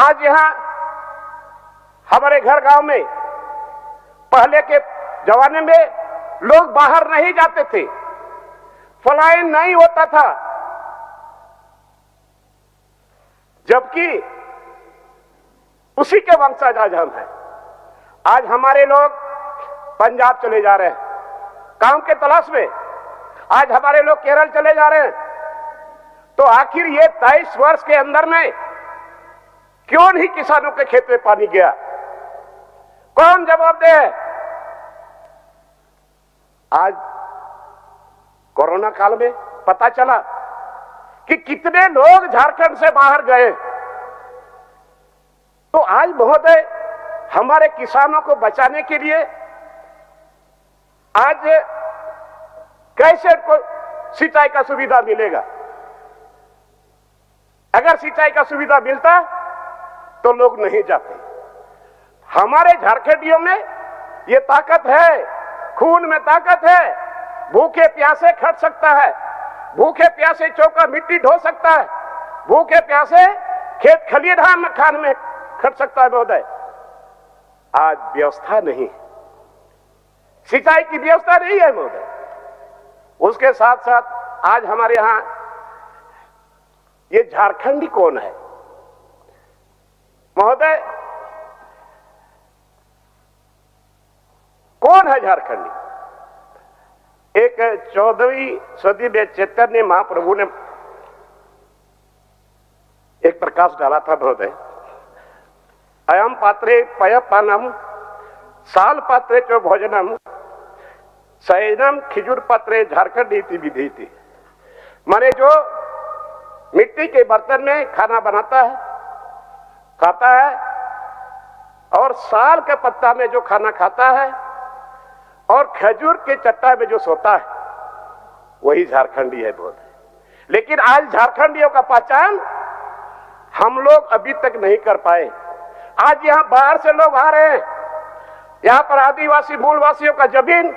आज यहां हमारे घर गांव में पहले के जमाने में लोग बाहर नहीं जाते थे, पलायन नहीं होता था, जबकि उसी के वंशज आज हम हैं। आज हमारे लोग पंजाब चले जा रहे हैं काम के तलाश में, आज हमारे लोग केरल चले जा रहे हैं। तो आखिर ये 23 वर्ष के अंदर में क्यों नहीं किसानों के खेत में पानी गया? कौन जवाब दे? आज कोरोना काल में पता चला कि कितने लोग झारखंड से बाहर गए। तो आज महोदय हमारे किसानों को बचाने के लिए आज कैसे को सिंचाई का सुविधा मिलेगा? अगर सिंचाई का सुविधा मिलता तो लोग नहीं जाते। हमारे झारखंडियों में ये ताकत है, खून में ताकत है, भूखे प्यासे खट सकता है, भूखे प्यासे चौका मिट्टी ढो सकता है, भूखे प्यासे खेत खलिहान में खान में खट सकता है महोदय। आज व्यवस्था नहीं, सिंचाई की व्यवस्था नहीं है महोदय। उसके साथ साथ आज हमारे यहां ये झारखंडी कौन है महोदय? कौन है झारखंडी? एक 14वीं सदी में चैतन्य महाप्रभु ने एक प्रकाश डाला था महोदय, अयम पात्रे पयपानम साल पात्रे चो भोजनम सैनम खिजुर पात्रे झारखंड इति विधि थी। माने जो मिट्टी के बर्तन में खाना बनाता है, खाता है, और साल के पत्ता में जो खाना खाता है और खजूर के चट्टा में जो सोता है, वही झारखंडी है बोलते। लेकिन आज झारखंडियों का पहचान हम लोग अभी तक नहीं कर पाए। आज यहां बाहर से लोग आ रहे हैं, यहां पर आदिवासी मूलवासियों का जमीन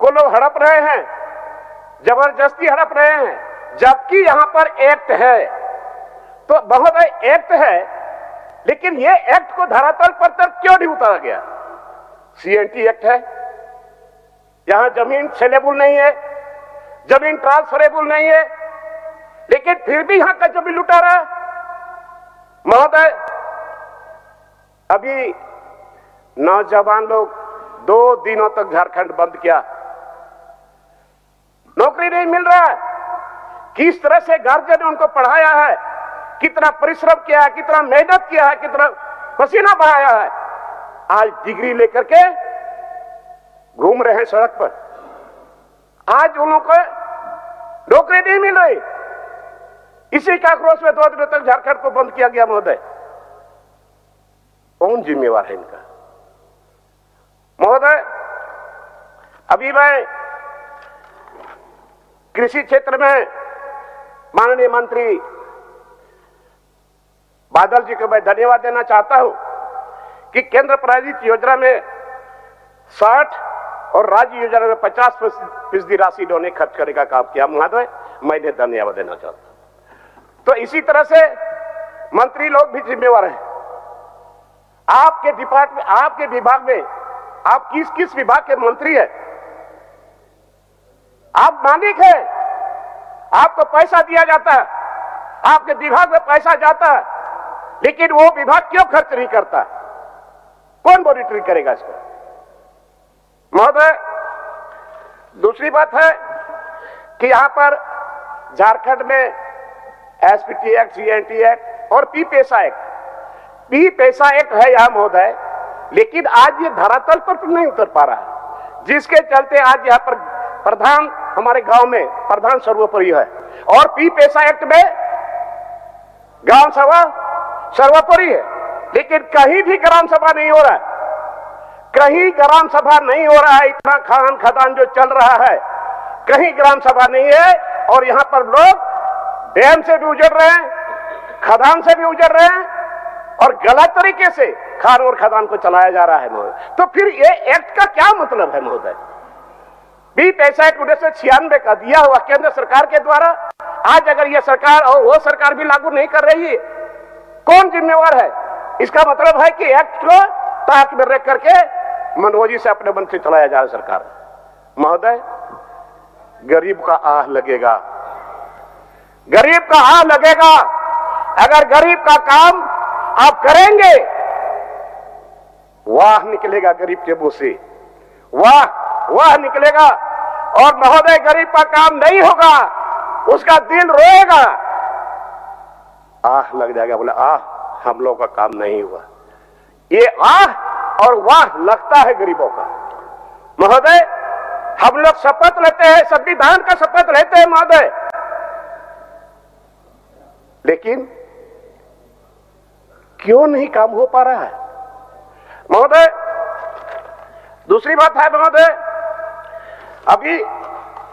को लोग हड़प रहे हैं, जबरदस्ती हड़प रहे हैं, जबकि यहां पर एक्ट है। तो महोदय एक्ट है, लेकिन ये एक्ट को धरातल पर तक क्यों नहीं उतारा गया? सीएनटी एक्ट है, यहां जमीन सेलेबल नहीं है, जमीन ट्रांसफरेबल नहीं है, लेकिन फिर भी यहां का जमीन लुटा रहा है महोदय। अभी नौजवान लोग 2 दिनों तक झारखंड बंद किया, नौकरी नहीं मिल रहा है। किस तरह से गार्जियन ने उनको पढ़ाया है, कितना परिश्रम किया है, कितना मेहनत किया है, कितना पसीना बहाया है, आज डिग्री लेकर के घूम रहे हैं सड़क पर। आज उन लोगों को नौकरी नहीं मिल रही। इसी का आक्रोश में 2 दिनों तक झारखंड को बंद किया गया महोदय। कौन जिम्मेवार है इनका महोदय? अभी मैं कृषि क्षेत्र में माननीय मंत्री बादल जी को मैं धन्यवाद देना चाहता हूं कि केंद्र प्रायोजित योजना में 60 और राज्य योजना में 50% राशि इन्होंने खर्च करने का काम किया महोदय, मैं इन्हें धन्यवाद देना चाहता हूं। तो इसी तरह से मंत्री लोग भी जिम्मेवार हैं। आपके डिपार्टमेंट, आपके विभाग में आप किस किस विभाग के मंत्री हैं? आप मालिक हैं, आपको पैसा दिया जाता है, आपके विभाग में पैसा जाता है, लेकिन वो विभाग क्यों खर्च नहीं करता? कौन मॉनिटरिंग करेगा इसका महोदय? दूसरी बात है कि यहां पर झारखंड में एसपीटी एक्ट, सीएनटी एक्ट और पी पैसा एक्ट है यहां महोदय, लेकिन आज ये धरातल पर नहीं उतर पा रहा है, जिसके चलते आज यहां पर प्रधान, हमारे गांव में प्रधान सर्वोपरि है, और पी पैसा एक्ट में ग्राम सभा सर्वोपरि है, लेकिन कहीं भी ग्राम सभा नहीं हो रहा है, कहीं ग्राम सभा नहीं हो रहा है। इतना खान खदान जो चल रहा है, कहीं ग्राम सभा नहीं है, और यहां पर लोग डैम से भी उजड़ रहे हैं, खदान से भी उजड़ रहे हैं, और गलत तरीके से खान और खदान को चलाया जा रहा है महोदय। तो फिर ये एक्ट का क्या मतलब है महोदय? भी पैसा एक्ट 1996 का दिया हुआ केंद्र सरकार के द्वारा, आज अगर ये सरकार और वो सरकार भी लागू नहीं कर रही है, कौन जिम्मेवार है? इसका मतलब है कि एक्ट को ताक में रख करके मनोजी से अपने मंत्री चलाया जा रहा है सरकार। महोदय, गरीब का आह लगेगा, गरीब का आह लगेगा। अगर गरीब का काम आप करेंगे, वाह निकलेगा गरीब के मुंह से, वाह वाह निकलेगा। और महोदय, गरीब का काम नहीं होगा, उसका दिल रोएगा, आह लग जाएगा, बोला आह हम लोग का काम नहीं हुआ। ये आह और वाह लगता है गरीबों का। महोदय, हम लोग शपथ लेते हैं, संविधान का शपथ लेते हैं महोदय, लेकिन क्यों नहीं काम हो पा रहा है महोदय? दूसरी बात है महोदय, अभी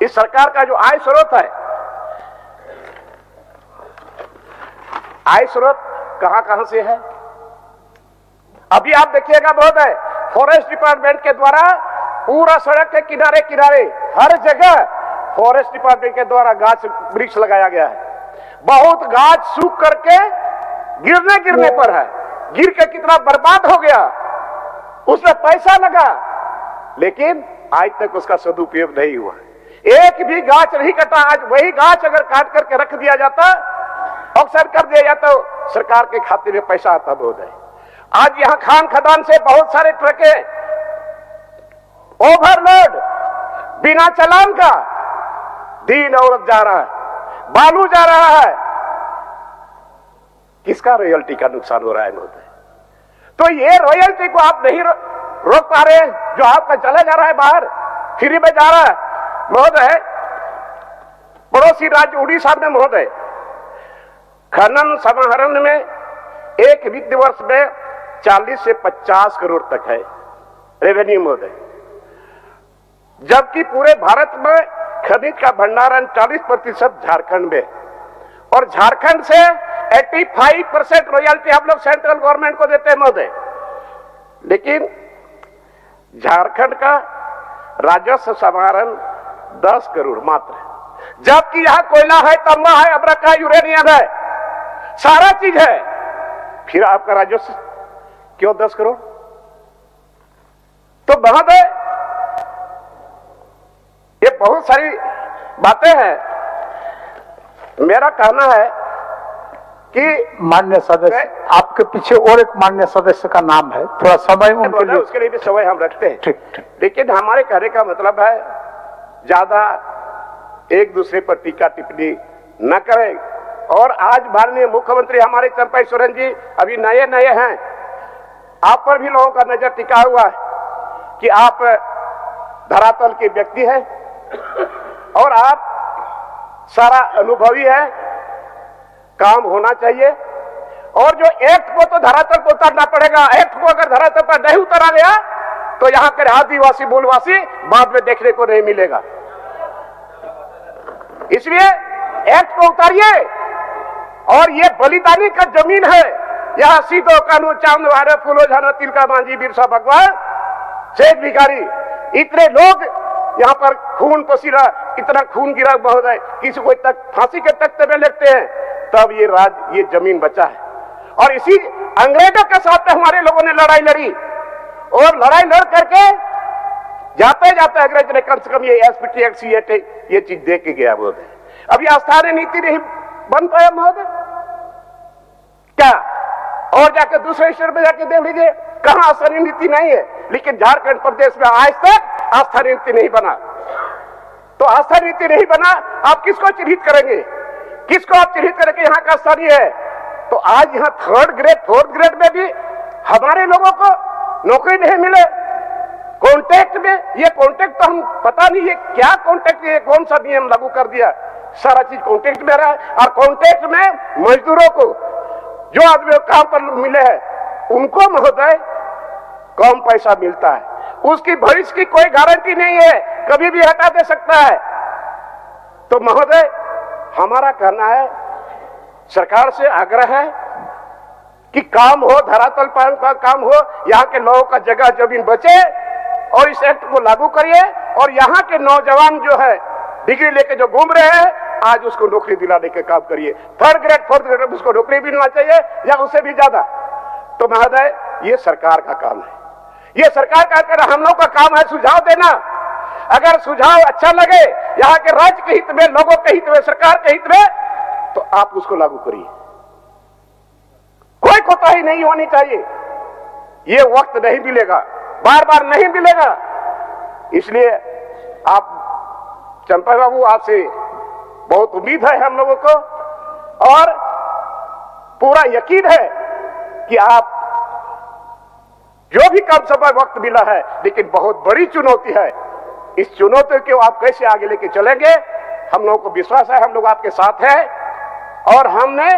इस सरकार का जो आय स्रोत है, आय स्रोत कहां कहां से है? अभी आप देखिएगा महोदय, फॉरेस्ट डिपार्टमेंट के द्वारा पूरा सड़क के किनारे किनारे हर जगह फॉरेस्ट डिपार्टमेंट के द्वारा गाछ वृक्ष लगाया गया है। बहुत गाछ सूख करके गिरने पर है, गिर के कितना बर्बाद हो गया, उसमें पैसा लगा, लेकिन आज तक उसका सदुपयोग नहीं हुआ। एक भी गाछ नहीं कटा। आज वही गाछ अगर काट करके रख दिया जाता, ऑक्शन कर दिया जाता, तो सरकार के खाते में पैसा आता महोदय। आज यहां खान खदान से बहुत सारे ट्रकें ओवरलोड बिना चालान का दिन औरत जा रहा है, बालू जा रहा है। किसका रॉयल्टी का नुकसान हो रहा है महोदय? तो ये रॉयल्टी को आप नहीं रोक पा रहे, जो आपका चला जा रहा है बाहर, फ्री में जा रहा है महोदय। पड़ोसी राज्य उड़ीसा में महोदय, खनन समाहरण में एक वित्त वर्ष में 40 से 50 करोड़ तक है रेवेन्यू महोदय, जबकि पूरे भारत में खनिज का भंडारण 40% झारखंड में, और झारखंड से 85% रॉयल्टी हम लोग सेंट्रल गवर्नमेंट को देते हैं महोदय। लेकिन झारखंड का राजस्व समाहरण 10 करोड़ मात्र है, जबकि यहां कोयला है, तांबा है, अब्रक है, यूरेनियम है, सारा चीज है, फिर आपका राजस्व क्यों 10 करोड़? तो महोदय, ये बहुत सारी बातें हैं। मेरा कहना है कि माननीय सदस्य, आपके पीछे और एक माननीय सदस्य का नाम है, थोड़ा समय उनके लिए, उसके लिए भी समय हम रखते हैं। ठीक। लेकिन हमारे कहने का मतलब है, ज्यादा एक दूसरे पर टीका टिप्पणी न करें। और आज माननीय मुख्यमंत्री हमारे चंपई सोरेन जी अभी नए नए हैं, आप पर भी लोगों का नजर टिका हुआ है कि आप धरातल के व्यक्ति हैं और आप सारा अनुभवी है, काम होना चाहिए। और जो एक्ट को तो धरातल पर उतारना पड़ेगा, एक्ट को अगर धरातल पर नहीं उतारा गया तो यहाँ के आदिवासी मूलवासी बाद में देखने को नहीं मिलेगा। इसलिए एक्ट को उतारिए। और ये बलिदानी का जमीन है, यहाँ सीधो कानू चांद वारे फूलो झाना तिलका मांझी बिरसा भगवान शेख भिखारी, इतने लोग यहाँ पर खून पसीना, इतना खून गिरा महोदय, किसी को तक फांसी के तख्ते में लेते हैं, तब ये जमीन बचा है। और इसी अंग्रेजों के साथ हमारे लोगों ने लड़ाई लड़ी, और लड़ाई लड़ करके जाते जाते अंग्रेज ने कम से कम ये एसपीटी एक्ट ये चीज दे के गया महोदय। अभी स्थानीय नीति नहीं बन पाया महोदय क्या? और जाकर दूसरे स्टेट में जाके देख लीजिए, कहां स्थानीय नीति नहीं है। लेकिन झारखंड प्रदेश में आज तक स्थानीय नीति नहीं बना। तो स्थानीय नीति नहीं बना, आप किसको चिन्हित करेंगे? किसको आप चिन्हित करेंगे यहाँ का स्थानीय है? तो आज यहाँ थर्ड ग्रेड फोर्थ ग्रेड में भी हमारे लोगों को नौकरी नहीं मिले। कॉन्ट्रैक्ट में, ये कॉन्ट्रैक्ट तो हम पता नहीं है क्या कॉन्ट्रैक्ट, ये कौन सा नियम लागू कर दिया, सारा चीज कॉन्ट्रैक्ट में रहा है। और कॉन्ट्रैक्ट में मजदूरों को, जो आदमी काम पर मिले हैं, उनको महोदय कम पैसा मिलता है, उसकी भविष्य की कोई गारंटी नहीं है, कभी भी हटा दे सकता है। तो महोदय, हमारा कहना है, सरकार से आग्रह है कि काम हो, धरातल पर का काम हो, यहाँ के लोगों का जगह जमीन बचे, और इस एक्ट को लागू करिए। और यहाँ के नौजवान जो है डिग्री लेके जो घूम रहे हैं, आज उसको नौकरी दिलाने के काम करिए। थर्ड ग्रेड फोर्थ ग्रेड में उसको नौकरी भी मिलना चाहिए, या उससे भी ज्यादा। तो महोदय ये सरकार का काम है, ये सरकार का कर हम लोग का काम है सुझाव देना। अगर सुझाव अच्छा लगे यहाँ के राज्य के हित में, लोगों के हित में, सरकार के हित में, तो आप उसको लागू करिए, कोई कोताही नहीं होनी चाहिए। ये वक्त नहीं मिलेगा, बार बार नहीं मिलेगा। इसलिए आप चंपा बाबू, आपसे बहुत उम्मीद है हम लोगों को और पूरा यकीन है कि आप जो भी कम समय वक्त मिला है, लेकिन बहुत बड़ी चुनौती है, इस चुनौती को आप कैसे आगे लेके चलेंगे, हम लोगों को विश्वास है हम लोग आपके साथ हैं और हमने